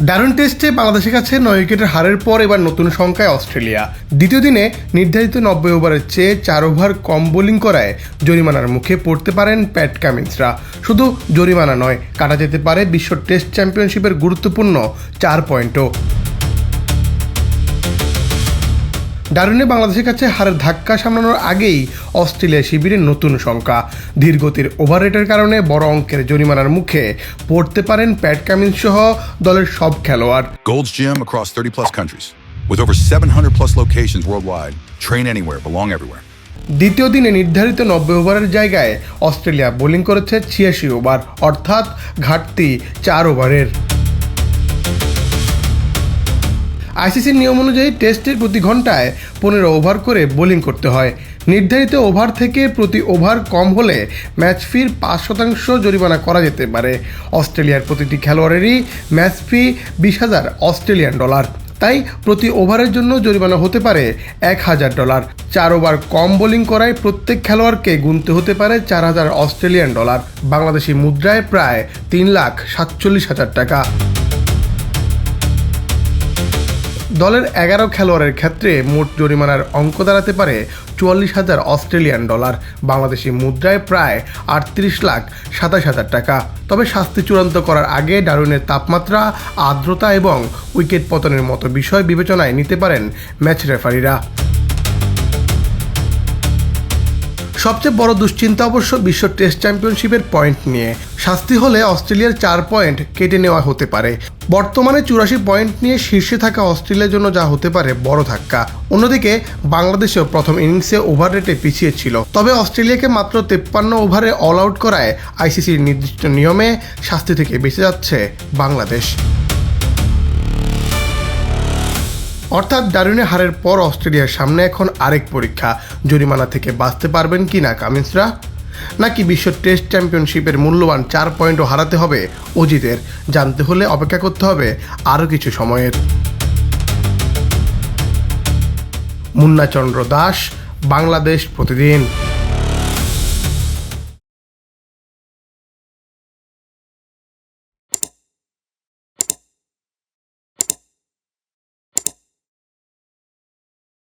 দারুণ টেস্টে বাংলাদেশের কাছে 9 উইকেটের হারের পর এবার নতুন সংখ্যায় অস্ট্রেলিয়া। দ্বিতীয় দিনে নির্ধারিত 90 ওভারের চেয়ে 4 ওভার কম বোলিং করায় জরিমানার মুখে পড়তে পারেন প্যাট কামিন্সরা। শুধু জরিমানা নয়, কাটা যেতে পারে বিশ্ব টেস্ট চ্যাম্পিয়নশিপের গুরুত্বপূর্ণ 4 পয়েন্টও। ডারউইনে বাংলাদেশের কাছে হারের ধাক্কা সামলানোর আগেই অস্ট্রেলিয়া শিবিরের নতুন সংখ্যা। ধীরগতির ওভার রেটের কারণে বড় অঙ্কের জরিমানার মুখে পড়তে পারেন প্যাট কামিন্স সহ দলের সব খেলোয়াড়। Gold's Gym across 30 plus countries with over 700 plus locations worldwide. Train anywhere, belong everywhere. দ্বিতীয় দিনে নির্ধারিত 90 ওভারের জায়গায় অস্ট্রেলিয়া বোলিং করেছে 86 ওভার, অর্থাৎ ঘাটতি 4 ওভারের। আইসিসির নিয়ম অনুযায়ী টেস্টের প্রতি ঘন্টায় 15 ওভার করে বোলিং করতে হয়। নির্ধারিত ওভার থেকে প্রতি ওভার কম হলে ম্যাচ ফির 5% জরিমানা করা যেতে পারে। অস্ট্রেলিয়ার প্রতিটি খেলোয়াড়েরই ম্যাচ ফি $20,000 অস্ট্রেলিয়ান ডলার। তাই প্রতি ওভারের জন্য জরিমানা হতে পারে $1,000। 4 ওভার কম বোলিং করায় প্রত্যেক খেলোয়াড়কে গুনতে হতে পারে $4,000 অস্ট্রেলিয়ান ডলার, বাংলাদেশি মুদ্রায় প্রায় 3,47,000 টাকা। দলের 11 খেলোয়াড়ের ক্ষেত্রে মোট জরিমানার অঙ্ক দাঁড়াতে পারে $44,000 অস্ট্রেলিয়ান ডলার, বাংলাদেশি মুদ্রায় প্রায় 38,27,000 টাকা। তবে শাস্তি চূড়ান্ত করার আগে ডারউইনের তাপমাত্রা, আর্দ্রতা এবং উইকেট পতনের মতো বিষয় বিবেচনায় নিতে পারেন ম্যাচ রেফারিরা। সবচেয়ে বড় দুশ্চিন্তা অবশ্য বিশ্ব টেস্ট চ্যাম্পিয়নশিপের পয়েন্ট নিয়ে। শাস্তি হলে অস্ট্রেলিয়ার 4 পয়েন্ট কেটে নেওয়া হতে পারে। বর্তমানে 84 পয়েন্ট নিয়ে শীর্ষে থাকা অস্ট্রেলিয়ার জন্য যা হতে পারে বড় ধাক্কা। অন্যদিকে বাংলাদেশেও প্রথম ইনিংসে ওভার রেটে পিছিয়ে ছিল, তবে অস্ট্রেলিয়াকে মাত্র 53 ওভারে অল আউট করায় আইসিসির নির্দিষ্ট নিয়মে শাস্তি থেকে বেঁচে যাচ্ছে বাংলাদেশ। অর্থাৎ ডারউইনে হারের পর অস্ট্রেলিয়ার সামনে এখন আরেক পরীক্ষা, জরিমানা থেকে বাঁচতে পারবেন কি না কামিন্সরা, নাকি বিশ্ব টেস্ট চ্যাম্পিয়নশিপের মূল্যবান 4 পয়েন্টও হারাতে হবে অজিতের। জানতে হলে অপেক্ষা করতে হবে আরও কিছু সময়ের। মুন্না চন্দ্র দাস, বাংলাদেশ প্রতিদিন।